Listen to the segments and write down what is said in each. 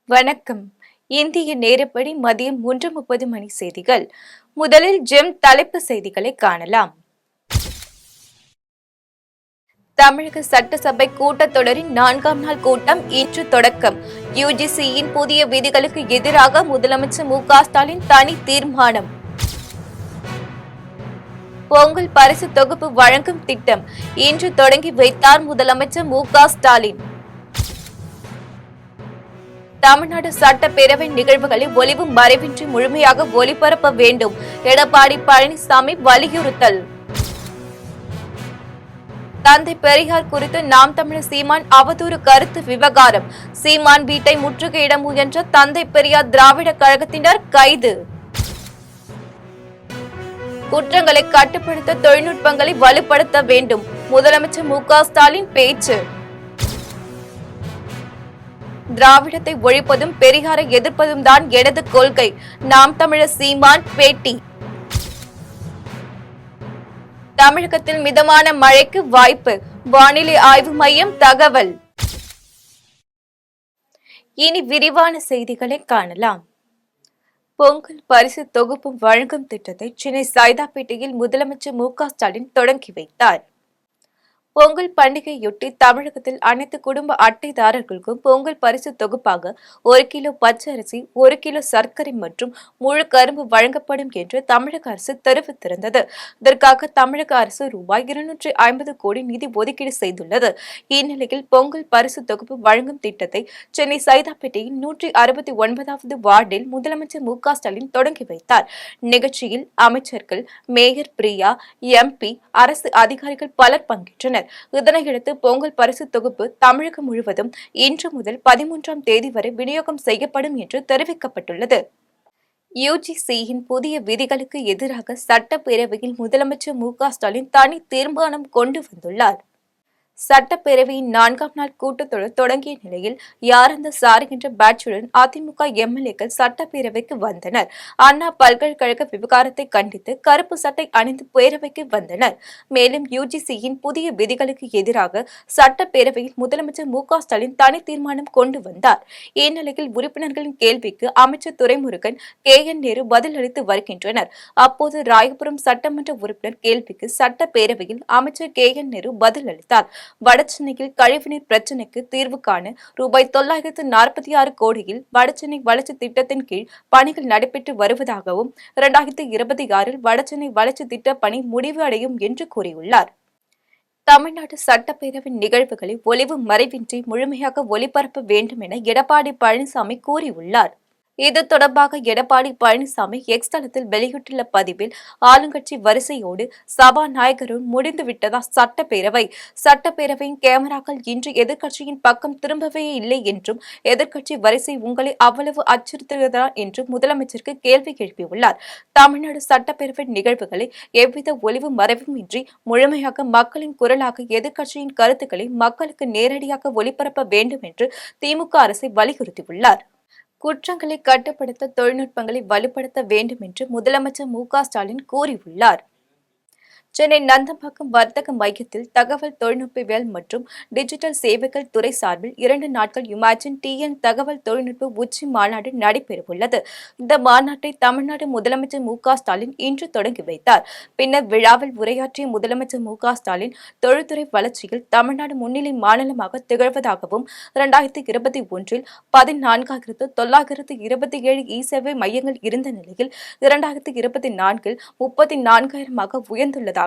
வணக்கம். இந்திய நேரப்படி மதியம் 1:30 மணி செய்திகள். முதலில் ஜெம் தலைப்பு செய்திகளை காணலாம். தமிழக சட்டசபை கூட்டத்தொடரின் 4ஆம் நாள் கூட்டம் இன்று தொடக்கம். யுஜிசியின் புதிய விதிகளுக்கு எதிராக முதலமைச்சர் மு.க.ஸ்டாலின் தனி தீர்மானம். பொங்கல் பரிசு தொகுப்பு வழங்கும் திட்டம் இன்று தொடங்கி வைத்தார் முதலமைச்சர் மு.க.ஸ்டாலின். தமிழ்நாடு சட்டப்பேரவை நிகழ்வுகளை ஒளிவு மறைவின்றி முழுமையாக ஒளிபரப்ப வேண்டும் எடப்பாடி பழனிசாமி வலியுறுத்தல். தந்தை பெரியார் குறித்து நாம் தமிழர் சீமான் அவதூறு கருத்து விவகாரம். சீமான் வீட்டை முற்றுகையிட முயன்ற தந்தை பெரியார் திராவிட கழகத்தினர் கைது. குற்றங்களை கட்டுப்படுத்த தொழில்நுட்பங்களை வலுப்படுத்த வேண்டும் முதலமைச்சர் மு.க.ஸ்டாலின் பேச்சு. திராவிடத்தை ஒழிப்பதும் பெரியாரை எதிர்ப்பதும் தான் எனது கொள்கை நாம் தமிழர் சீமான் பேட்டி. தமிழகத்தில் மிதமான மழைக்கு வாய்ப்பு வானிலை ஆய்வு மையம் தகவல். இனி விரிவான செய்திகளை காணலாம். பொங்கல் பரிசு தொகுப்பு வழங்கும் திட்டத்தை சென்னை சைதாப்பேட்டையில் முதலமைச்சர் மு.க.ஸ்டாலின் தொடங்கி வைத்தார். பொங்கல் பண்டிகையொட்டி தமிழகத்தில் அனைத்து குடும்ப அட்டைதாரர்களுக்கும் பொங்கல் பரிசு தொகுப்பாக 1 கிலோ பச்சை அரிசி, 1 கிலோ சர்க்கரை மற்றும் முழு கரும்பு வழங்கப்படும் என்று தமிழக அரசு தெரிவித்திருந்தது. இதற்காக தமிழக அரசு ரூபாய் 250 கோடி நிதி ஒதுக்கீடு செய்துள்ளது. இந்நிலையில் பொங்கல் பரிசு தொகுப்பு வழங்கும் திட்டத்தை சென்னை சைதாப்பேட்டையில் 169வது வார்டில் முதலமைச்சர் மு.க.ஸ்டாலின் தொடங்கி வைத்தார். நிகழ்ச்சியில் அமைச்சர்கள், மேயர் பிரியா, எம்பி, அரசு அதிகாரிகள் பலர் பங்கேற்றனர். இதனையடுத்து பொங்கல் பரிசு தொகுப்பு தமிழகம் முழுவதும் இன்று முதல் 13ஆம் தேதி வரை விநியோகம் செய்யப்படும் என்று தெரிவிக்கப்பட்டுள்ளது. யுஜிசியின் புதிய விதிகளுக்கு எதிராக சட்டப்பேரவையில் முதலமைச்சர் மு.க.ஸ்டாலின் தனி தீர்மானம் கொண்டு வந்துள்ளார். சட்டப்பேரவையின் 4ஆம் நாள் கூட்டத்தொடர் தொடங்கிய நிலையில் யாரந்த சார் என்ற பேட்சுடன் அதிமுக எம்எல்ஏக்கள் சட்டப்பேரவைக்கு வந்தனர். அண்ணா பல்கலைக்கழக விவகாரத்தை கண்டித்து கருப்பு சட்டை அணிந்து பேரவைக்கு வந்தனர். மேலும் யுஜிசியின் புதிய விதிகளுக்கு எதிராக சட்டப்பேரவையில் முதலமைச்சர் மு.க.ஸ்டாலின் தனி தீர்மானம் கொண்டு வந்தார். இந்நிலையில் உறுப்பினர்களின் கேள்விக்கு அமைச்சர் துரைமுருகன், கே.என். நேரு பதிலளித்து வருகின்றனர். அப்போது ராயபுரம் சட்டமன்ற உறுப்பினர் கேள்விக்கு சட்டப்பேரவையில் அமைச்சர் கே.என். நேரு பதிலளித்தார். வடசென்னையில் கழிவுநீர் பிரச்சினைக்கு தீர்வு காண ரூபாய் 946 கோடியில் வடசென்னை வளர்ச்சி திட்டத்தின் கீழ் பணிகள் நடைபெற்று வருவதாகவும் 2026 வடசென்னை வளர்ச்சி திட்ட பணி முடிவு அடையும் என்று கூறியுள்ளார். தமிழ்நாடு சட்டப்பேரவை நிகழ்வுகளை ஒளிவு மறைவின்றி முழுமையாக ஒளிபரப்ப வேண்டும் என எடப்பாடி பழனிசாமி கூறியுள்ளார். இது தொடர்பாக எடப்பாடி பழனிசாமி எக்ஸ் தளத்தில் வெளியிட்டுள்ள பதிவில், ஆளுங்கட்சி வரிசையோடு சபாநாயகரும் முடிந்துவிட்டதா சட்டப்பேரவையின் கேமராக்கள் இன்று எதிர்க்கட்சியின் பக்கம் திரும்பவே இல்லை என்றும், எதிர்க்கட்சி வரிசை உங்களை அவ்வளவு அச்சுறுத்துகிறதா என்றும் முதலமைச்சருக்கு கேள்வி எழுப்பியுள்ளார். தமிழ்நாடு சட்டப்பேரவை நிகழ்வுகளை எவ்வித ஒளிவு மறைவும் இன்றி முழுமையாக மக்களின் குரலாக எதிர்க்கட்சியின் கருத்துக்களை மக்களுக்கு நேரடியாக ஒளிபரப்ப வேண்டும் என்று திமுக அரசை வலியுறுத்தியுள்ளார். குற்றங்களை கட்டுப்படுத்த தொழில்நுட்பங்களை வலுப்படுத்த வேண்டும் என்று முதலமைச்சர் மு.க.ஸ்டாலின் கூறியுள்ளார். சென்னை நந்தம்பாக்கம் வர்த்தக மையத்தில் தகவல் தொழில்நுட்பவியல் மற்றும் டிஜிட்டல் சேவைகள் துறை சார்பில் 2 நாட்கள் இமேஜின் டிஎன் தகவல் தொழில்நுட்ப உச்சி மாநாடு நடைபெறவுள்ளது. இந்த மாநாட்டை தமிழ்நாடு முதலமைச்சர் மு.க.ஸ்டாலின் இன்று தொடங்கி வைத்தார். பின்னர் விழாவில் உரையாற்றிய முதலமைச்சர் மு.க.ஸ்டாலின், தொழில்துறை வளர்ச்சியில் தமிழ்நாடு முன்னிலை மாநிலமாக திகழ்வதாகவும் 2021 14,927 இ-சேவை மையங்கள் இருந்த நிலையில் 2024 34,000 உயர்ந்துள்ளதாக,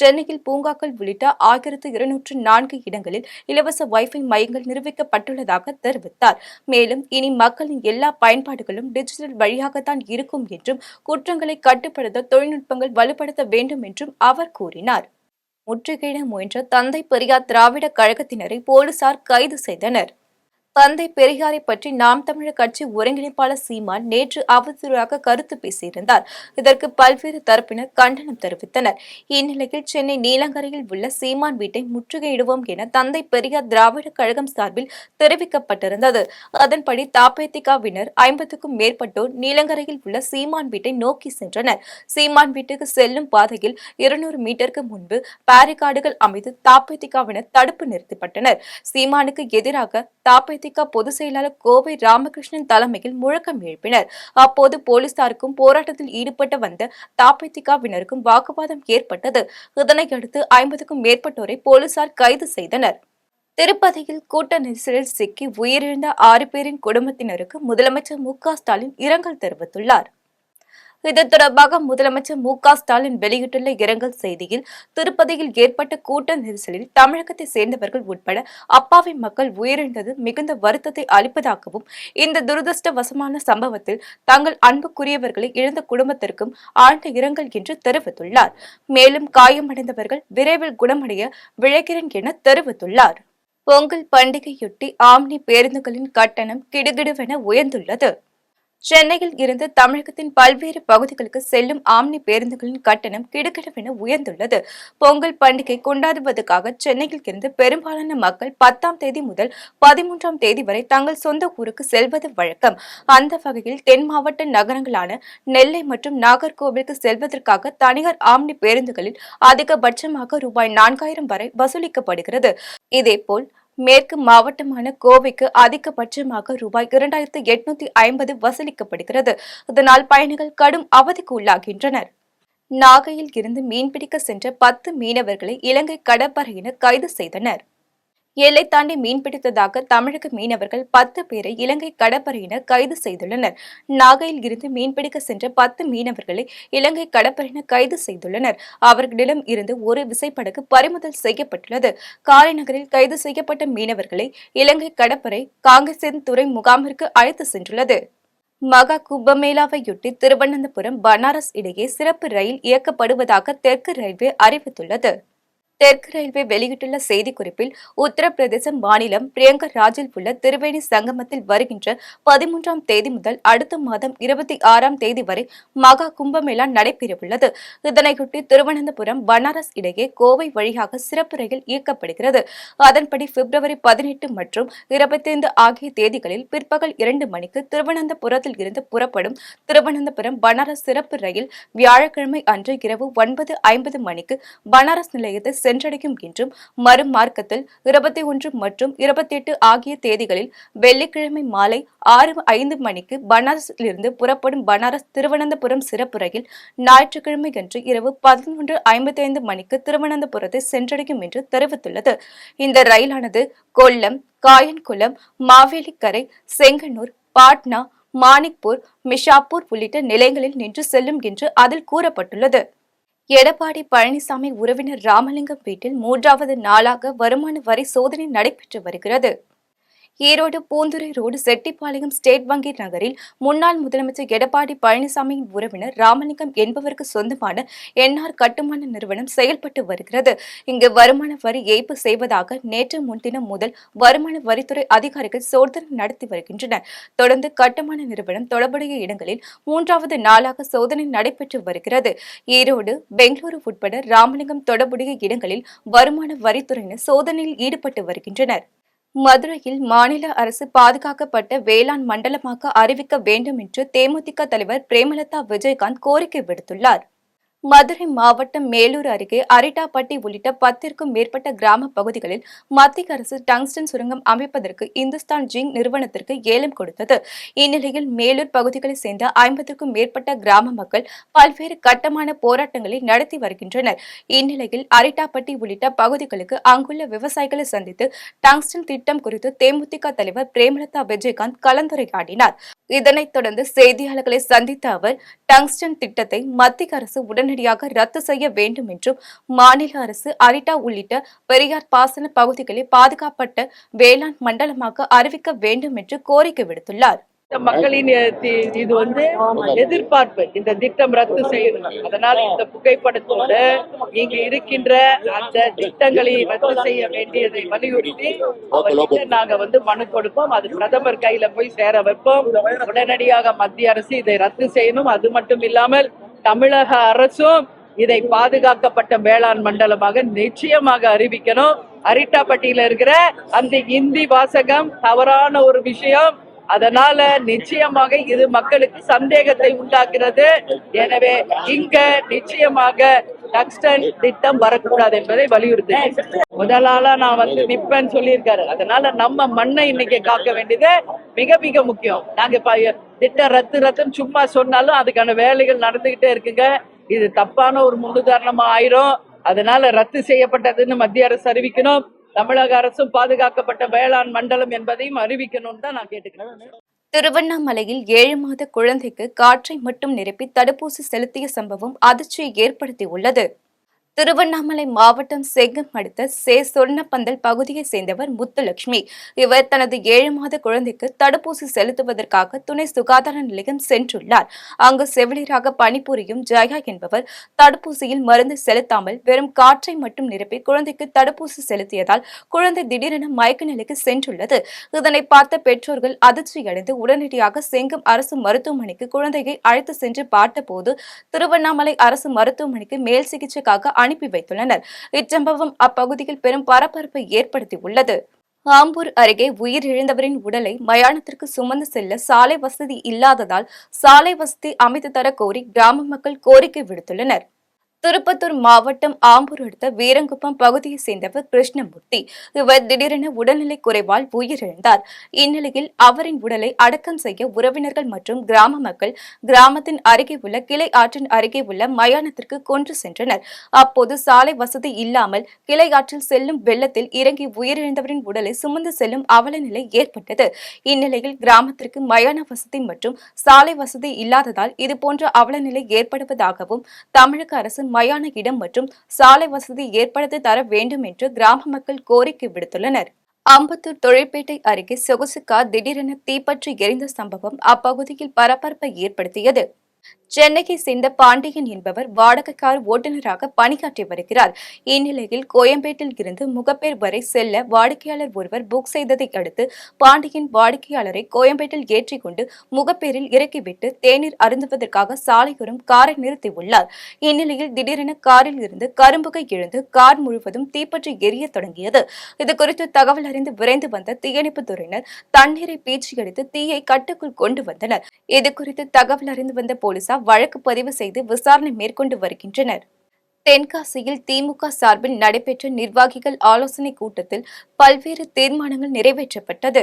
சென்னையில் பூங்காக்கள் உள்ளிட்ட 1204 இடங்களில் இலவச வைஃபை மையங்கள் நிரூபிக்கப்பட்டுள்ளதாக தெரிவித்தார். மேலும் இனி மக்களின் எல்லா பயன்பாடுகளும் டிஜிட்டல் வழியாகத்தான் இருக்கும் என்றும், குற்றங்களை கட்டுப்படுத்த தொழில்நுட்பங்கள் வலுப்படுத்த வேண்டும் என்றும் அவர் கூறினார். முற்றுகையிட முயன்ற தந்தை பெரியார் திராவிட கழகத்தினரை போலீசார் கைது செய்தனர். தந்தை பெரியாரை பற்றி நாம் தமிழர் கட்சி ஒருங்கிணைப்பாளர் சீமான் நேற்று அவதூறாக கருத்து பேசியிருந்தார். இதற்கு பல்வேறு தரப்பினர் கண்டனம் தெரிவித்தனர். இந்நிலையில் சென்னை நீலங்கரையில் உள்ள சீமான் வீட்டை முற்றுகையிடுவோம் என தந்தை பெரியார் திராவிட கழகம் சார்பில் தெரிவிக்கப்பட்டிருந்தது. அதன்படி தபேதிகவினர் 50க்கும் மேற்பட்டோர் நீலங்கரையில் உள்ள சீமான் வீட்டை நோக்கி சென்றனர். சீமான் வீட்டுக்கு செல்லும் பாதையில் 200 மீட்டருக்கு முன்பு பாரிகார்டுகள் அமைத்து தபேதிகவினர் தடுப்பு நிறுத்தப்பட்டனர். சீமானுக்கு எதிராக தபேதிக தேமுதிக பொதுச் செயலாளர் கோவை ராமகிருஷ்ணன் தலைமையில் முழக்கம் எழுப்பினர். அப்போது போலீசாருக்கும் போராட்டத்தில் ஈடுபட்டு வந்த தபதிகவினருக்கும் வாக்குவாதம் ஏற்பட்டது. இதனையடுத்து 50க்கும் மேற்பட்டோரை போலீசார் கைது செய்தனர். திருப்பதியில் கூட்ட நெரிசலில் சிக்கி உயிரிழந்த 6 பேரின் குடும்பத்தினருக்கு முதலமைச்சர் மு.க.ஸ்டாலின் இரங்கல் தெரிவித்துள்ளார். இது தொடர்பாக முதலமைச்சர் மு.க.ஸ்டாலின் வெளியிட்டுள்ள இரங்கல் செய்தியில், திருப்பதியில் ஏற்பட்ட கூட்ட நெரிசலில் தமிழகத்தை சேர்ந்தவர்கள் உட்பட அப்பாவி மக்கள் உயிரிழந்தது மிகுந்த வருத்தத்தை அளிப்பதாகவும், இந்த துரதிருஷ்டவசமான சம்பவத்தில் தங்கள் அன்புக்குரியவர்களை இழந்த குடும்பத்திற்கும் ஆழ்ந்த இரங்கல் என்று தெரிவித்துள்ளார். மேலும் காயமடைந்தவர்கள் விரைவில் குணமடைய விழைகிறேன் என தெரிவித்துள்ளார். பொங்கல் பண்டிகையொட்டி ஆம்னி பேருந்துகளின் கட்டணம் கிடுகிடுவென உயர்ந்துள்ளது. சென்னையில் இருந்து தமிழகத்தின் பல்வேறு பகுதிகளுக்கு செல்லும் ஆம்னி பேருந்துகளின் கட்டணம் கிடுகிடுவென உயர்ந்துள்ளது. பொங்கல் பண்டிகை கொண்டாடுவதற்காக சென்னையில் இருந்து பெரும்பாலான மக்கள் 10ஆம் தேதி முதல் 13ஆம் தேதி வரை தங்கள் சொந்த ஊருக்கு செல்வது வழக்கம். அந்த வகையில் தென் மாவட்ட நகரங்களான நெல்லை மற்றும் நாகர்கோவிலுக்கு செல்வதற்காக தனியார் ஆம்னி பேருந்துகளில் அதிகபட்சமாக ரூபாய் 4000 வரை வசூலிக்கப்படுகிறது. இதேபோல் மேற்கு மாவட்டமான கோவைக்கு அதிகபட்சமாக ரூபாய் 2850 வசூலிக்கப்படுகிறது. இதனால் பயணிகள் கடும் அவதிக்கு உள்ளாகின்றனர். நாகையில் இருந்து மீன்பிடிக்க சென்ற 10 மீனவர்களை இலங்கை கடற்படையினர் கைது செய்தனர். எல்லை தாண்டி மீன்பிடித்ததாக தமிழக மீனவர்கள் 10 பேரை இலங்கை கடற்படையினர் கைது செய்துள்ளனர். நாகையில் இருந்து மீன்பிடிக்க சென்ற 10 மீனவர்களை இலங்கை கடற்படையினர் கைது செய்துள்ளனர். அவர்களிடம் இருந்து ஒரு விசைப்படகு பறிமுதல் செய்யப்பட்டுள்ளது. காரைநகரில் கைது செய்யப்பட்ட மீனவர்களை இலங்கை கடற்படை காங்கேசன் துறை முகாமிற்கு அழைத்து சென்றுள்ளது. மகா கும்பமேளாவையொட்டி திருவனந்தபுரம் பனாரஸ் இடையே சிறப்பு ரயில் இயக்கப்படுவதாக தெற்கு ரயில்வே அறிவித்துள்ளது. தெற்கு ரயில்வே வெளியிட்டுள்ள செய்திக்குறிப்பில், உத்தரப்பிரதேச மாநிலம் பிரியங்கராஜில் உள்ள திரிவேணி சங்கமத்தில் வருகின்ற 13ஆம் தேதி முதல் அடுத்த மாதம் 26ஆம் தேதி வரை மகா கும்பமேளா நடைபெறவுள்ளது. இதனையொட்டி திருவனந்தபுரம் பனாரஸ் இடையே கோவை வழியாக சிறப்பு ரயில் இயக்கப்படுகிறது. அதன்படி பிப்ரவரி 18 மற்றும் 25 ஆகிய தேதிகளில் பிற்பகல் 2 மணிக்கு திருவனந்தபுரத்தில் இருந்து புறப்படும் திருவனந்தபுரம் பனாரஸ் சிறப்பு ரயில் வியாழக்கிழமை அன்று இரவு 9:50 மணிக்கு பனாரஸ் நிலையத்தை சென்றடையும் என்றும், மறுமார்க்கத்தில் 21 மற்றும் 28 ஆகிய தேதிகளில் வெள்ளிக்கிழமை மாலை 6:05 மணிக்கு பனாரஸிலிருந்து புறப்படும் பனாரஸ் திருவனந்தபுரம் சிறப்பு ரயில் ஞாயிற்றுக்கிழமை அன்று இரவு 11:55 மணிக்கு திருவனந்தபுரத்தை சென்றடையும் என்று தெரிவித்துள்ளது. இந்த ரயிலானது கொல்லம், காயன்குளம், மாவேலிக்கரை, செங்கனூர், பாட்னா, மாணிக்பூர், மிஷாப்பூர் உள்ளிட்ட நிலையங்களில் நின்று செல்லும் என்று அதில் கூறப்பட்டுள்ளது. எடப்பாடி பழனிசாமி உறவினர் ராமலிங்கம் வீட்டில் 3வது நாளாக வருமான வரி சோதனை நடைபெற்று வருகிறது. ஈரோடு பூந்துறை ரோடு செட்டிப்பாளையம் ஸ்டேட் வங்கி நகரில் முன்னாள் முதலமைச்சர் எடப்பாடி பழனிசாமியின் உறவினர் ராமலிங்கம் என்பவருக்கு சொந்தமான என்ஆர் கட்டுமான நிறுவனம் செயல்பட்டு வருகிறது. இங்கு வருமான வரி ஏய்ப்பு செய்வதாக நேற்று முன்தினம் முதல் வருமான வரித்துறை அதிகாரிகள் சோதனை நடத்தி வருகின்றனர். தொடர்ந்து கட்டுமான நிறுவனம் தொடர்புடைய இடங்களில் 3வது நாளாக சோதனை நடைபெற்று வருகிறது. ஈரோடு, பெங்களூரு உட்பட ராமலிங்கம் தொடர்புடைய இடங்களில் வருமான வரித்துறையினர் சோதனையில் ஈடுபட்டு வருகின்றனர். மதுரையில் மாநில அரசு பாதுகாக்கப்பட்ட வேளாண் மண்டலமாக அறிவிக்க வேண்டும் என்று தேமுதிக தலைவர் பிரேமலதா விஜயகாந்த் கோரிக்கை விடுத்துள்ளார். மதுரை மாவட்டம் மேலூர் அருகே அரிட்டாப்பட்டி உள்ளிட்ட 10க்கும் மேற்பட்ட கிராம பகுதிகளில் மத்திய அரசு டங்ஸ்டன் சுரங்கம் அமைப்பதற்கு இந்துஸ்தான் ஜிங்க் நிறுவனத்திற்கு ஏலம் கொடுத்தது. இந்நிலையில் மேலூர் பகுதிகளைச் சேர்ந்த 50க்கும் மேற்பட்ட கிராம மக்கள் பல்வேறு கட்டமான போராட்டங்களை நடத்தி வருகின்றனர். இந்நிலையில் அரிட்டாப்பட்டி உள்ளிட்ட பகுதிகளுக்கு அங்குள்ள விவசாயிகளை சந்தித்து டங்ஸ்டன் திட்டம் குறித்து தேமுதிக தலைவர் பிரேமலதா விஜயகாந்த் கலந்துரையாடினார். இதனைத் தொடர்ந்து செய்தியாளர்களை சந்தித்த அவர், டங்ஸ்டன் திட்டத்தை மத்திய அரசு உடனடியாக ரத்து செய்ய வேண்டும் என்றும், மாநில அரசு அரிட்டா உள்ளிட்ட பெரியார் பாசன பகுதிகளை பாதுகாக்கப்பட்ட வேளாண் மண்டலமாக அறிவிக்க வேண்டும் என்று கோரிக்கை விடுத்துள்ளார். மக்களின் இது எதிர்பார்ப்பு, இந்த திட்டம் ரத்து செய்யணும். அதனால இந்த புகைப்படத்தோடு இங்கு இருக்கின்ற அந்த திட்டங்களை ரத்து செய்ய வேண்டியதை வலியுறுத்தி நாங்க மனு கொடுப்போம். அது பிரதமர் கையில போய் சேர வைப்போம். உடனடியாக மத்திய அரசு இதை ரத்து செய்யணும். அது மட்டும் இல்லாமல் தமிழக அரசும் இதை பாதுகாக்கப்பட்ட வேளாண் மண்டலமாக நிச்சயமாக அறிவிக்கணும். அரிட்டாப்பட்டியில இருக்கிற அந்த இந்தி வாசகம் தவறான ஒரு விஷயம். அதனால நிச்சயமாக இது மக்களுக்கு சந்தேகத்தை உண்டாக்குறது. எனவே இங்க நிச்சயமாக டங்ஸ்டன் திட்டம் வரக்கூடாது என்பதை வலியுறுத்தி முதல் ஆளா நான் நிப்பேன்னு சொல்லியிருக்காரு. அதனால நம்ம மண்ணை இன்னைக்கு காக்க வேண்டியது மிக மிக முக்கியம். நாங்க திட்டம் ரத்துன்னு சும்மா சொன்னாலும் அதுக்கான வேலைகள் நடந்துகிட்டே இருக்குங்க. இது தப்பான ஒரு முன்னுதாரணமா ஆயிரும். அதனால ரத்து செய்யப்பட்டதுன்னு மத்திய அரசு அறிவிக்கணும். தமிழக அரசும் பாதுகாக்கப்பட்ட வேளாண் மண்டலம் என்பதையும் அறிவிக்கணும்னு தான் நான் கேட்டுக்கிறேன். திருவண்ணாமலையில் 7 மாத குழந்தைக்கு காற்றை மட்டும் நிரப்பி தடுப்பூசி செலுத்திய சம்பவம் அதிர்ச்சியை ஏற்படுத்தியுள்ளது. திருவண்ணாமலை மாவட்டம் செங்கம் அடுத்த சொர்ணப்பந்தல் பகுதியை சேர்ந்தவர் முத்துலட்சுமி. இவர் தனது 7 மாத குழந்தைக்கு தடுப்பூசி செலுத்துவதற்காக துணை சுகாதார நிலையம் சென்றுள்ளார். அங்கு செவிலியராக பணிபுரியும் ஜெயா என்பவர் தடுப்பூசியில் மருந்து செலுத்தாமல் வெறும் காற்றை மட்டும் நிரப்பி குழந்தைக்கு தடுப்பூசி செலுத்தியதால் குழந்தை திடீரென மயக்க நிலைக்கு சென்றுள்ளது. இதனை பார்த்த பெற்றோர்கள் அதிர்ச்சியடைந்து உடனடியாக செங்கம் அரசு மருத்துவமனைக்கு குழந்தையை அழைத்து சென்று பார்த்தபோது திருவண்ணாமலை அரசு மருத்துவமனைக்கு மேல் சிகிச்சைக்காக அனுப்பி வைத்துள்ளனர். இச்சம்பவம் அப்பகுதியில் பெரும் பரபரப்பை ஏற்படுத்தியுள்ளது. ஆம்பூர் அருகே உயிரிழந்தவரின் உடலை மயானத்திற்கு சுமந்து செல்ல சாலை வசதி இல்லாததால் சாலை வசதி அமைத்து தர கோரி கிராம மக்கள் கோரிக்கை விடுத்துள்ளனர். திருப்பத்தூர் மாவட்டம் ஆம்பூர் அடுத்த வீரங்குப்பம் பகுதியை சேர்ந்தவர் கிருஷ்ணமூர்த்தி. இவர் திடீரென உடல்நிலை குறைவால் உயிரிழந்தார். இந்நிலையில் அவரின் உடலை அடக்கம் செய்ய உறவினர்கள் மற்றும் கிராம மக்கள் கிராமத்தின் அருகே உள்ள கிளை ஆற்றின் அருகே உள்ள மயானத்திற்கு கொண்டு சென்றனர். அப்போது சாலை வசதி இல்லாமல் கிளை ஆற்றில் செல்லும் வெள்ளத்தில் இறங்கி உயிரிழந்தவரின் உடலை சுமந்து செல்லும் அவல நிலை ஏற்பட்டது. இந்நிலையில் கிராமத்திற்கு மயான வசதி மற்றும் சாலை வசதி இல்லாததால் இதுபோன்ற அவல நிலை ஏற்படுவதாகவும் தமிழக அரசு மயான இடம் மற்றும் சாலை வசதி ஏற்படுத்தி தர வேண்டும் என்று கிராம மக்கள் கோரிக்கை விடுத்துள்ளனர். அம்பத்தூர் தொழிற்பேட்டை அருகே சொகுசு கார் திடீரென தீப்பற்றி எரிந்த சம்பவம் அப்பகுதியில் பரபரப்பை ஏற்படுத்தியது. சென்னையை சேர்ந்த பாண்டியன் என்பவர் வாடகை கார் ஓட்டுநராக பணியாற்றி வருகிறார். இந்நிலையில் கோயம்பேட்டில் இருந்து முகப்பேர் வரை செல்ல வாடிக்கையாளர் ஒருவர் புக் செய்ததை அடுத்து பாண்டியன் வாடிக்கையாளரை கோயம்பேட்டில் ஏற்றிக்கொண்டு முகப்பேரில் இறக்கிவிட்டு தேநீர் அருந்துவதற்காக சாலையோரம் காரை நிறுத்தியுள்ளார். இந்நிலையில் திடீரென காரில் இருந்து கரும்புகை எழுந்து கார் முழுவதும் தீப்பற்றி எரிய தொடங்கியது. இதுகுறித்து தகவல் அறிந்து விரைந்து வந்த தீயணைப்புத் துறையினர் தண்ணீரை பீச்சியடித்து தீயை கட்டுக்குள் கொண்டு வந்தனர். இதுகுறித்து தகவல் அறிந்து வந்த போலீசார் வழக்கு பதிவு செய்து விசாரணை மேற்கொண்டு வருகின்றனர். தென்காசியில் திமுக சார்பில் நடைபெற்ற நிர்வாகிகள் ஆலோசனைக் கூட்டத்தில் பல்வேறு தீர்மானங்கள் நிறைவேற்றப்பட்டது.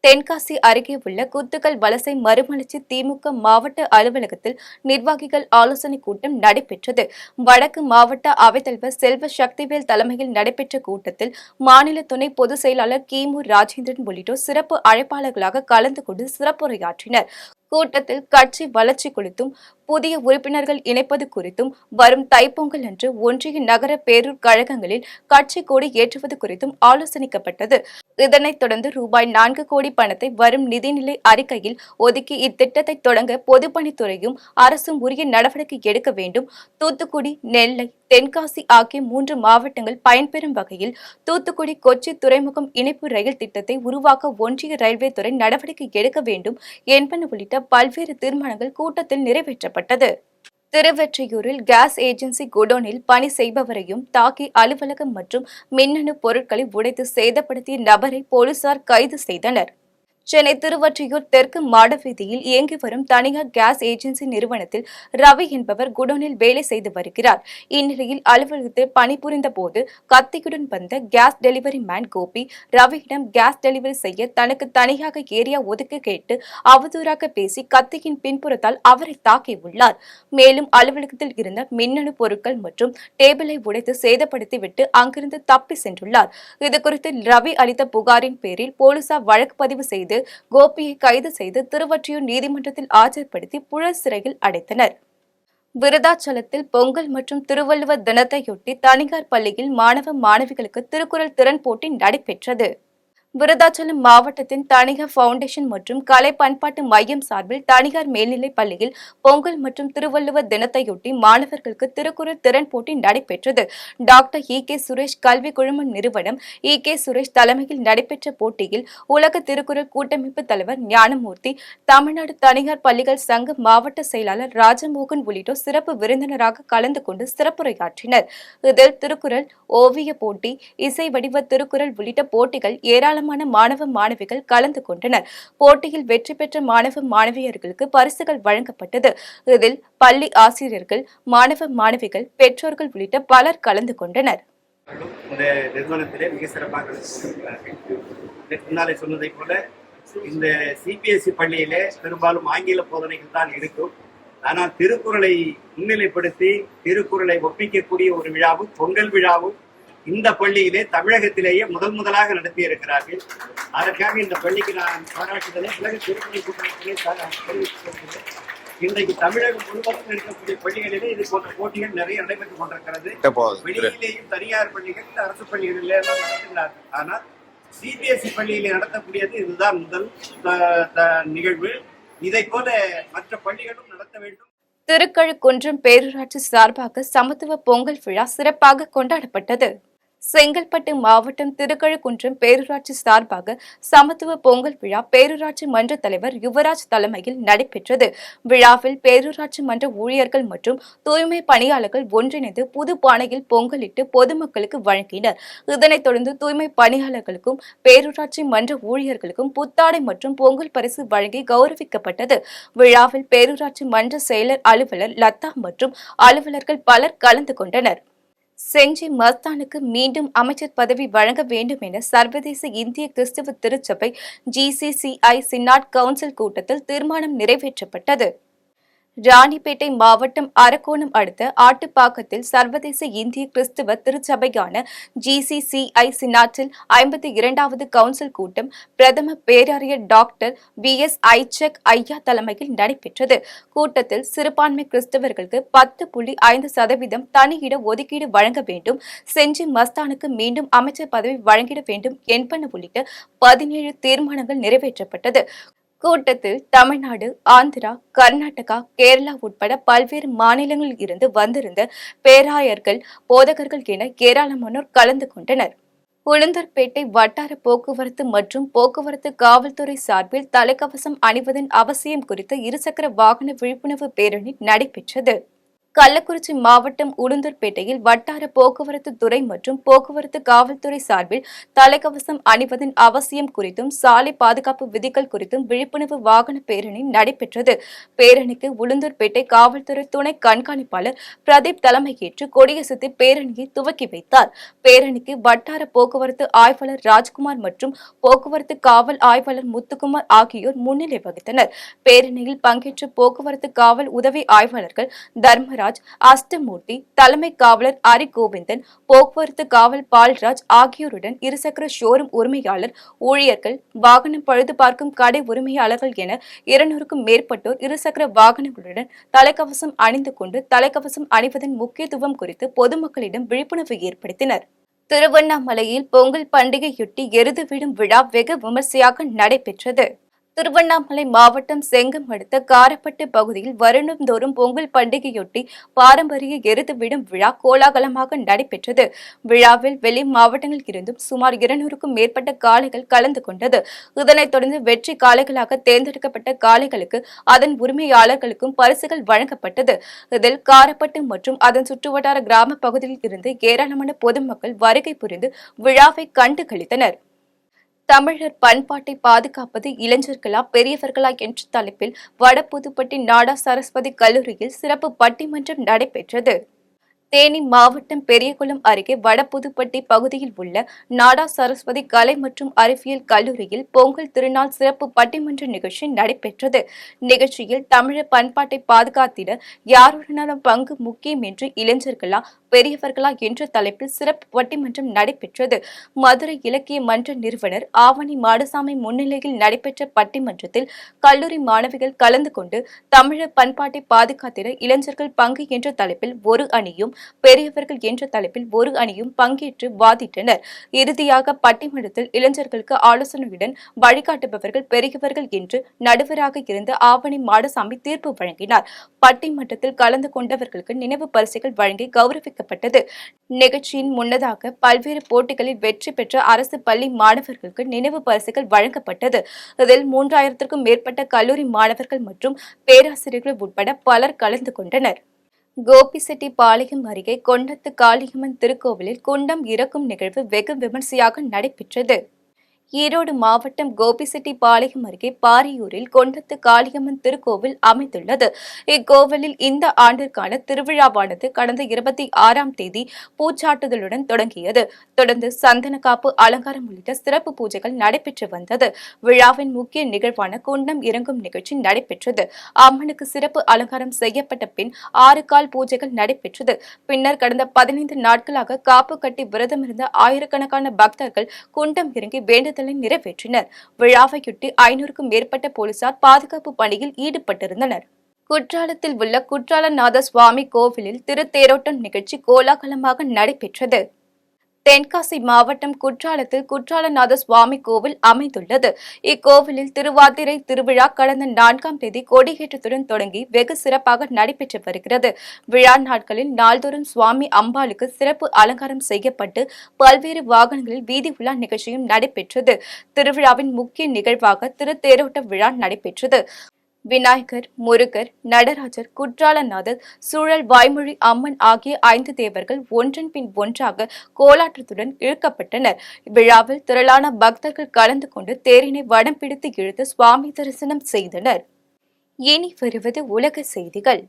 தென்காசி அருகே உள்ள குத்துக்கல் வலசை மறுமலர்ச்சி திமுக மாவட்ட அலுவலகத்தில் நிர்வாகிகள் ஆலோசனைக் கூட்டம் நடைபெற்றது. வடக்கு மாவட்ட அவைத்தலைவர் செல்வ சக்திவேல் தலைமையில் நடைபெற்ற கூட்டத்தில் மாநில துணை பொதுச் செயலாளர் கிமு ராஜேந்திரன் உள்ளிட்டோர் சிறப்பு அழைப்பாளர்களாக கலந்து கொண்டு சிறப்புரையாற்றினர். கூட்டத்தில் கட்சி வளர்ச்சி குறித்தும் புதிய உறுப்பினர்கள் இணைப்பது குறித்தும் வரும் தைப்பொங்கல் அன்று ஒன்றிய நகர பேரூர் கழகங்களில் கட்சி கொடி ஏற்றுவது குறித்தும் ஆலோசனைக்கப்பட்டது. இதனைத் தொடர்ந்து ரூபாய் 4 கோடி பணத்தை வரும் நிதிநிலை அறிக்கையில் ஒதுக்கி இத்திட்டத்தை தொடங்க பொதுப்பணித்துறையும் அரசும் உரிய நடவடிக்கை எடுக்க வேண்டும். தூத்துக்குடி, நெல்லை, தென்காசி ஆகிய 3 மாவட்டங்கள் பயன்பெறும் வகையில் தூத்துக்குடி கொச்சி துறைமுகம் இணைப்பு ரயில் திட்டத்தை உருவாக்க ஒன்றிய ரயில்வே துறை நடவடிக்கை எடுக்க வேண்டும் என்பன உள்ளிட்ட பல்வேறு தீர்மானங்கள் கூட்டத்தில் நிறைவேற்றப்பட்டது. திருவெற்றியூரில் கேஸ் ஏஜென்சி குடோனில் பணி செய்பவரையும் தாக்கி அலுவலகம் மற்றும் மின்னணு பொருட்களை உடைத்து சேதப்படுத்திய நபரை போலீசார் கைது செய்தனர். சென்னை திருவொற்றியூர் தெற்கு மாடவீதியில் இயங்கி வரும் தனியார் கேஸ் ஏஜென்சி நிறுவனத்தில் ரவி என்பவர் குடோனில் வேலை செய்து வருகிறார். இந்நிலையில் அலுவலகத்தில் பணிபுரிந்த போது கத்தியுடன் வந்த கேஸ் டெலிவரி மேன் கோபி ரவியிடம் கேஸ் டெலிவரி செய்ய தனக்கு தனியாக ஏரியா ஒதுக்க கேட்டு அவதூறாக பேசி கத்தியின் பின்புறத்தால் அவரை தாக்கியுள்ளார். மேலும் அலுவலகத்தில் இருந்த மின்னணு பொருட்கள் மற்றும் டேபிளை உடைத்து சேதப்படுத்திவிட்டு அங்கிருந்து தப்பி சென்றுள்ளார். இதுகுறித்து ரவி அளித்த புகாரின் பேரில் போலீசார் வழக்கு பதிவு செய்து கோபியை கைது செய்து திருவொற்றியூர் நீதிமன்றத்தில் ஆஜர்படுத்தி புழல் சிறையில் அடைத்தனர். விருதாச்சலத்தில் பொங்கல் மற்றும் திருவள்ளுவர் தினத்தையொட்டி தனியார் பள்ளியில் மாணவ மாணவிகளுக்கு திருக்குறள் திறன் போட்டி நடைபெற்றது. விருதாச்சலம் மாவட்டத்தின் தனியார் பவுண்டேஷன் மற்றும் கலை பண்பாட்டு மையம் சார்பில் தனியார் மேல்நிலைப் பள்ளியில் பொங்கல் மற்றும் திருவள்ளுவர் தினத்தையொட்டி மாணவர்களுக்கு திருக்குறள் திறன் போட்டி நடைபெற்றது. டாக்டர் கே சுரேஷ் கல்வி குழும நிறுவனம் கே சுரேஷ் தலைமையில் நடைபெற்ற போட்டியில் உலக திருக்குறள் கூட்டமைப்பு தலைவர் ஞானமூர்த்தி, தமிழ்நாடு தனியார் பள்ளிகள் சங்க மாவட்ட செயலாளர் ராஜமோகன் உள்ளிட்டோர் சிறப்பு விருந்தினராக கலந்து கொண்டு சிறப்புரையாற்றினர். இதில் திருக்குறள் ஓவிய போட்டி, இசை வடிவ திருக்குறள் உள்ளிட்ட போட்டிகள் ஏராளமாக ஏராளமான மாணவ மாணவிகள் கலந்து கொண்டனர். போட்டியில் வெற்றி பெற்ற மாணவ மாணவியர்களுக்கு பரிசுகள் வழங்கப்பட்டது. இதில் பள்ளி ஆசிரியர்கள், மாணவ மாணவிகள், பெற்றோர்கள் உள்ளிட்ட பலர் கலந்து கொண்டனர். இந்த நிறுவனத்திலே மிக சிறப்பாக முன்னாலே சொன்னதை போல இந்த சிபிஎஸ்இ பள்ளியிலே பெரும்பாலும் ஆங்கில போதனைகள் தான் இருக்கும். ஆனால் திருக்குறளை முன்னிலைப்படுத்தி திருக்குறளை ஒப்பிக்கக்கூடிய ஒரு விழாவும் பொங்கல் விழாவும் இந்த பள்ளியிலே தமிழகத்திலேயே முதலாக நடத்தி இருக்கிறார்கள். அதற்காக இந்த பள்ளிக்கு நான் பாராட்டுதலை உலக திருக்குறளை கூட்டத்திலே இன்றைக்கு தமிழகம் முழுவதும் இருக்கக்கூடிய பள்ளிகளிலே இது போன்ற போட்டிகள் நிறைய நடைபெற்றுக் கொண்டிருக்கிறது. வெளியிலேயும் தனியார் பள்ளிகள், அரசு பள்ளிகளிலே எல்லாம் நடத்துகிறார்கள். ஆனால் சிபிஎஸ்இ பள்ளியிலே நடத்தக்கூடியது இதுதான் முதல் நிகழ்வு. இதை போல மற்ற பள்ளிகளும் நடத்த வேண்டும். திருக்கழுக்குன்றம் பேரூராட்சி சார்பாக சமத்துவ பொங்கல் விழா சிறப்பாக கொண்டாடப்பட்டது. செங்கல்பட்டு மாவட்டம் திருக்கழுக்குன்றம் பேரூராட்சி சார்பாக சமத்துவ பொங்கல் விழா பேரூராட்சி மன்ற தலைவர் யுவராஜ் தலைமையில் நடைபெற்றது. விழாவில் பேரூராட்சி மன்ற ஊழியர்கள் மற்றும் தூய்மை பணியாளர்கள் ஒன்றிணைந்து புது பானையில் பொங்கலிட்டு பொதுமக்களுக்கு வழங்கினர். இதனைத் தொடர்ந்து தூய்மை பணியாளர்களுக்கும் பேரூராட்சி மன்ற ஊழியர்களுக்கும் புத்தாடை மற்றும் பொங்கல் பரிசு வழங்கி கௌரவிக்கப்பட்டது. விழாவில் பேரூராட்சி மன்ற செயலர் அலுவலர் லதா மற்றும் அலுவலர்கள் பலர் கலந்து கொண்டனர். செஞ்சி மஸ்தானுக்கு மீண்டும் அமைச்சர் பதவி வழங்க வேண்டும் என சர்வதேச இந்திய கிறிஸ்தவ திருச்சபை GCCI சினாட் கவுன்சில் கூட்டத்தில் தீர்மானம் நிறைவேற்றப்பட்டது. ராணிப்பேட்டை மாவட்டம் அரக்கோணம் அடுத்த ஆட்டுப்பாக்கத்தில் சர்வதேச இந்திய கிறிஸ்தவ திருச்சபையான GCCI சினாட்டில் 52வது கவுன்சில் கூட்டம் பிரதம பேராயர் டாக்டர் VS ஐச்சக் ஐயா தலைமையில் நடைபெற்றது. கூட்டத்தில் சிறுபான்மை கிறிஸ்தவர்களுக்கு 10.5% தனி இட ஒதுக்கீடு வழங்க வேண்டும், செஞ்சி மஸ்தானுக்கு மீண்டும் அமைச்சர் பதவி வழங்கிட வேண்டும் என்பன உள்ளிட்ட 17 தீர்மானங்கள் நிறைவேற்றப்பட்டது. கூட்டத்தில் தமிழ்நாடு, ஆந்திரா, கர்நாடகா, கேரளா உட்பட பல்வேறு மாநிலங்களில் இருந்து வந்திருந்த பேராயர்கள், போதகர்கள் என ஏராளமானோர் கலந்து கொண்டனர். உளுந்தூர்பேட்டை வட்டார போக்குவரத்து மற்றும் போக்குவரத்து காவல்துறை சார்பில் தலைக்கவசம் அணிவதன் அவசியம் குறித்த இருசக்கர வாகன விழிப்புணர்வு பேரணி நடைபெற்றது. கள்ளக்குறிச்சி மாவட்டம் உளுந்தூர்பேட்டையில் வட்டார போக்குவரத்து துறை மற்றும் போக்குவரத்து காவல்துறை சார்பில் தலைக்கவசம் அணிவதன் அவசியம் குறித்தும் சாலை பாதுகாப்பு விதிகள் குறித்தும் விழிப்புணர்வு வாகன பேரணி நடைபெற்றது. பேரணிக்கு உளுந்தூர்பேட்டை காவல்துறை துணை கண்காணிப்பாளர் பிரதீப் தலைமையேற்று கொடியசைத்து பேரணியை துவக்கி வைத்தார். பேரணிக்கு வட்டார போக்குவரத்து ஆய்வாளர் ராஜ்குமார் மற்றும் போக்குவரத்து காவல் ஆய்வாளர் முத்துக்குமார் ஆகியோர் முன்னிலை வகித்தனர். பேரணியில் பங்கேற்ற போக்குவரத்து காவல் உதவி ஆய்வாளர்கள் தர்மராஜ், அஷ்டமூர்த்தி, தலைமை காவலர் அரி கோவிந்தன், போக்குவரத்து காவல் பால்ராஜ் ஆகியோருடன் இருசக்கர ஷோரூம் உரிமையாளர், ஊழியர்கள், வாகனம் பழுது பார்க்கும் கடை உரிமையாளர்கள் என 200க்கும் மேற்பட்டோர் இருசக்கர வாகனங்களுடன் தலைக்கவசம் அணிந்து கொண்டு தலைக்கவசம் அணிவதன் முக்கியத்துவம் குறித்து பொதுமக்களிடம் விழிப்புணர்வு ஏற்படுத்தினர். திருவண்ணாமலையில் பொங்கல் பண்டிகையொட்டி எருது விடும் விழா வெகு விமர்சையாக நடைபெற்றது. திருவண்ணாமலை மாவட்டம் செங்கம் அடுத்த காரப்பட்டு பகுதியில் வருடந்தோறும் பொங்கல் பண்டிகையொட்டி பாரம்பரிய எருது விடும் விழா கோலாகலமாக நடைபெற்றது. விழாவில் வெளி மாவட்டங்களில் இருந்தும் சுமார் 200க்கும் மேற்பட்ட காளைகள் கலந்து கொண்டது. இதனைத் தொடர்ந்து வெற்றி காளைகளாக தேர்ந்தெடுக்கப்பட்ட காளைகளுக்கு அதன் உரிமையாளர்களுக்கும் பரிசுகள் வழங்கப்பட்டது. இதில் காரப்பட்டு மற்றும் அதன் சுற்றுவட்டார கிராம பகுதியில் இருந்து ஏராளமான பொதுமக்கள் வருகை புரிந்து விழாவை கண்டு களித்தனர். தமிழர் பண்பாட்டை பாதுகாப்பது இளைஞர்களா பெரியவர்களா என்ற தலைப்பில் வடபுதுப்பட்டி நாடா சரஸ்வதி கல்லூரியில் சிறப்பு பட்டிமன்றம் நடைபெற்றது. தேனி மாவட்டம் பெரியகுளம் அருகே வடபுதுப்பட்டி பகுதியில் உள்ள நாடா சரஸ்வதி கலை மற்றும் அறிவியல் கல்லூரியில் பொங்கல் திருநாள் சிறப்பு பட்டிமன்ற நிகழ்ச்சி நடைபெற்றது. நிகழ்ச்சியில் தமிழர் பண்பாட்டை பாதுகாத்திட யாருடனான பங்கு முக்கியம் என்று இளைஞர்களா பெரியவர்களா என்ற தலைப்பில் சிறப்பு பட்டிமன்றம் நடைபெற்றது. மதுரை இலக்கிய மன்ற நிறுவனர் ஆவணி மாடசாமி முன்னிலையில் நடைபெற்ற பட்டிமன்றத்தில் கல்லூரி மாணவிகள் கலந்து கொண்டு தமிழர் பண்பாட்டை பாதுகாத்திட இளைஞர்கள் பங்கு என்ற தலைப்பில் ஒரு அணியும் பெரியவர்கள் என்ற தலைப்பில் ஒரு அணியும் பங்கேற்று வாதிட்டனர். இறுதியாக பட்டிமன்றத்தில் இளைஞர்களுக்கு ஆலோசனையுடன் வழிகாட்டுபவர்கள் பெரியவர்கள் என்று நடுவராக இருந்த ஆவணி மாடசாமி தீர்ப்பு வழங்கினார். பட்டிமன்றத்தில் கலந்து கொண்டவர்களுக்கு நினைவு பரிசுகள் வழங்கி கௌரவிக்கப்பட்டது. நிகழ்ச்சியின் முன்னதாக பல்வேறு போட்டிகளில் வெற்றி பெற்ற அரசு பள்ளி மாணவர்களுக்கு நினைவு பரிசுகள் வழங்கப்பட்டது. இதில் 3000க்கும் மேற்பட்ட கல்லூரி மாணவர்கள் மற்றும் பேராசிரியர்கள் உட்பட பலர் கலந்து கொண்டனர். கோபிசெட்டிப்பாளையம் அருகே கொண்டத்து காளியம்மன் திருக்கோவிலில் குண்டம் இறக்கும் நிகழ்வு வெகு விமர்சையாக நடைபெற்றது. ஈரோடு மாவட்டம் கோபிசெட்டிப்பாளையம் அருகே பாரியூரில் கொண்டத்து காளியம்மன் திருக்கோவில் அமைந்துள்ளது. இக்கோவிலில் இந்த ஆண்டிற்கான திருவிழாவானது கடந்த 26ஆம் தேதி பூச்சாட்டுதலுடன் தொடங்கியது. தொடர்ந்து சந்தன காப்பு, அலங்காரம் உள்ளிட்ட சிறப்பு பூஜைகள் நடைபெற்று வந்தது. விழாவின் முக்கிய நிகழ்வான குண்டம் இறங்கும் நிகழ்ச்சி நடைபெற்றது. அம்மனுக்கு சிறப்பு அலங்காரம் செய்யப்பட்ட பின் 6 கால் பூஜைகள் நடைபெற்றது. பின்னர் கடந்த 15 நாட்களாக காப்பு கட்டி விரதமிருந்த ஆயிரக்கணக்கான பக்தர்கள் குண்டம் இறங்கி வேண்டுதல் நிறைவேற்றினர். விழாவையொட்டி 500க்கும் மேற்பட்ட போலீசார் பாதுகாப்பு பணியில் ஈடுபட்டிருந்தனர். குற்றாலத்தில் உள்ள குற்றாலநாத சுவாமி கோவிலில் திருத்தேரோட்டம் நிகழ்ச்சி கோலாகலமாக நடைபெற்றது. தென்காசி மாவட்டம் குற்றாலத்தில் குற்றாலநாத சுவாமி கோவில் அமைந்துள்ளது. இக்கோவிலில் திருவாதிரை திருவிழா கடந்த 4ஆம் தேதி கொடியேற்றத்துடன் தொடங்கி வெகு சிறப்பாக நடைபெற்று வருகிறது. விழா நாட்களில் நாள்தோறும் சுவாமி அம்பாளுக்கு சிறப்பு அலங்காரம் செய்யப்பட்டு பல்வேறு வாகனங்களில் வீதி உலா நிகழ்ச்சியும் நடைபெற்றது. திருவிழாவின் முக்கிய நிகழ்வாக திருத்தேரோட்ட விழா நடைபெற்றது. விநாயகர், முருகர், நடராஜர், குற்றாலநாதர், சூழல் வாய்மொழி அம்மன் ஆகிய 5 தேவர்கள் ஒன்றன் பின் ஒன்றாக கோலாட்டத்துடன் இழுக்கப்பட்டனர். விழாவில் திரளான பக்தர்கள் கலந்து கொண்டு தேரினை வடம் பிடித்து இழுத்து சுவாமி தரிசனம் செய்தனர். இனி வருவது உலக செய்திகள்.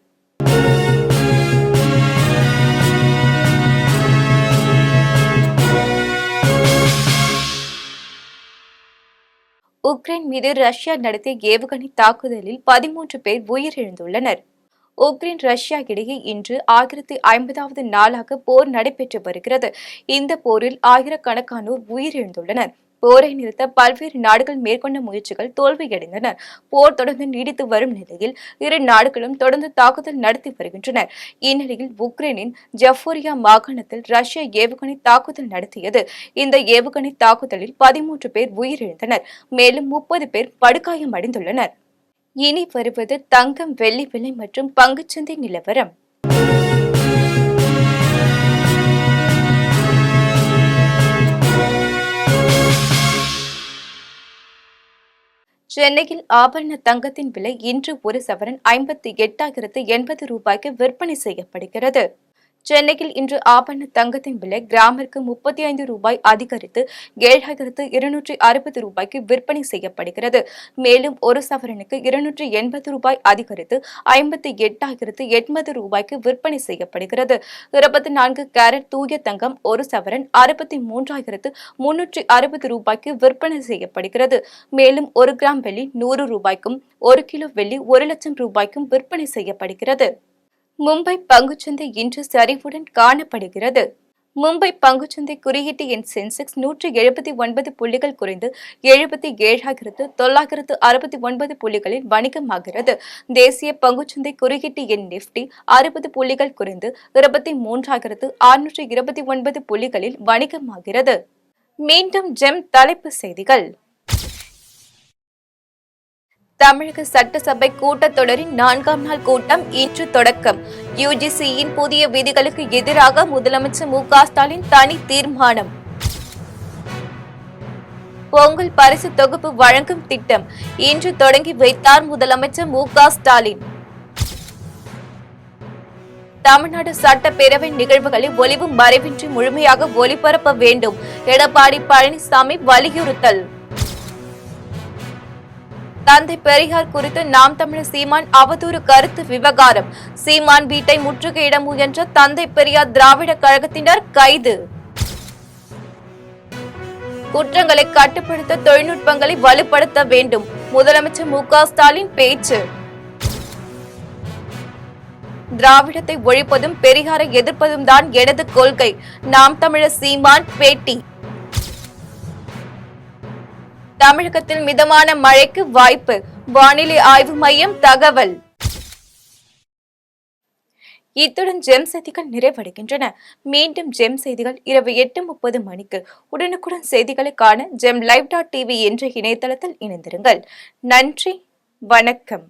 உக்ரைன் மீது ரஷ்யா நடத்திய ஏவுகணை தாக்குதலில் 13 பேர் உயிரிழந்துள்ளனர். உக்ரைன் ரஷ்யா இடையே இன்று 1050வது நாளாக போர் நடைபெற்று வருகிறது. இந்த போரில் ஆயிரக்கணக்கானோர் உயிரிழந்துள்ளனர். போரை நிறுத்த பல்வேறு நாடுகள் மேற்கொண்ட முயற்சிகள் தோல்வியடைந்தன. போர் தொடர்ந்து நீடித்து வரும் நிலையில் இரு நாடுகளும் தொடர்ந்து தாக்குதல் நடத்தி வருகின்றன. இந்நிலையில் உக்ரைனின் ஜஃபோரியா மாகாணத்தில் ரஷ்யா ஏவுகணை தாக்குதல் நடத்தியது. இந்த ஏவுகணை தாக்குதலில் 13 பேர் உயிரிழந்தனர். மேலும் 30 பேர் படுகாயமடைந்துள்ளனர். இனி வருவது தங்கம், வெள்ளி விலை மற்றும் பங்குச்சந்தை நிலவரம். சென்னையில் ஆபரண தங்கத்தின் விலை இன்று ஒரு சவரன் 58,080 ரூபாய்க்கு விற்பனை செய்யப்படுகிறது. சென்னையில் இன்று ஆபரண தங்கத்தின் விலை கிராமிற்கு 35 ரூபாய் அதிகரித்து 7,260 ரூபாய்க்கு விற்பனை செய்யப்படுகிறது. மேலும் ஒரு சவரனுக்கு 280 ரூபாய் அதிகரித்து 58,080 ரூபாய்க்கு விற்பனை செய்யப்படுகிறது. 24 கேரட் தூய தங்கம் ஒரு சவரன் 63,360 ரூபாய்க்கு விற்பனை செய்யப்படுகிறது. மேலும் 1 கிராம் வெள்ளி 100 ரூபாய்க்கும் 1 கிலோ வெள்ளி 1 லட்சம் ரூபாய்க்கும் விற்பனை செய்யப்படுகிறது. மும்பை பங்குச்சந்தை இன்று சரிவுடன் காணப்படுகிறது. மும்பை பங்குச்சந்தை குறியீட்டு எண் சென்செக்ஸ் 179 புள்ளிகள் குறைந்து 77,969 புள்ளிகளில் வணிகமாகிறது. தேசிய பங்குச்சந்தை குறியீட்டு எண் நிப்டி 60 புள்ளிகள் குறைந்து 23,629 புள்ளிகளில் வணிகமாகிறது. மீண்டும் ஜெம் தலைப்புச் செய்திகள். தமிழக சட்டசபை கூட்டத்தொடரின் 4ஆம் நாள் கூட்டம் இன்று தொடக்கம். யுஜிசியின் புதிய விதிகளுக்கு எதிராக முதலமைச்சர் மு.க.ஸ்டாலின் தனி தீர்மானம். பொங்கல் பரிசு தொகுப்பு வழங்கும் திட்டம் இன்று தொடங்கி வைத்தார் முதலமைச்சர் மு.க.ஸ்டாலின். தமிழ்நாடு சட்டப்பேரவை நிகழ்வுகளை ஒளிவு மறைவின்றி முழுமையாக ஒளிபரப்ப வேண்டும் எடப்பாடி பழனிசாமி வலியுறுத்தல். தந்தை பெரியார் குறித்து நாம் தமிழர் சீமான் அவதூறு கருத்து விவகாரம். சீமான் வீட்டை முற்றுகையிட முயன்ற தந்தை பெரியார் திராவிட கழகத்தினர் கைது. குற்றங்களை கட்டுப்படுத்த தொழில்நுட்பங்களை வலுப்படுத்த வேண்டும் முதலமைச்சர் மு.க.ஸ்டாலின் பேச்சு. திராவிடத்தை ஒழிப்பதும் பெரியாரை எதிர்ப்பதும் தான் எனது கொள்கை நாம் தமிழர் சீமான் பேட்டி. தமிழகத்தில் மிதமான மழைக்கு வாய்ப்பு வானிலை ஆய்வு மையம் தகவல். இத்துடன் ஜெம் செய்திகள் நிறைவடைகின்றன. மீண்டும் ஜெம் செய்திகள் இரவு 8:30 மணிக்கு உடனுக்குடன் செய்திகளை காண GemLive.tv என்ற இணையதளத்தில் இணைந்திருங்கள். நன்றி, வணக்கம்.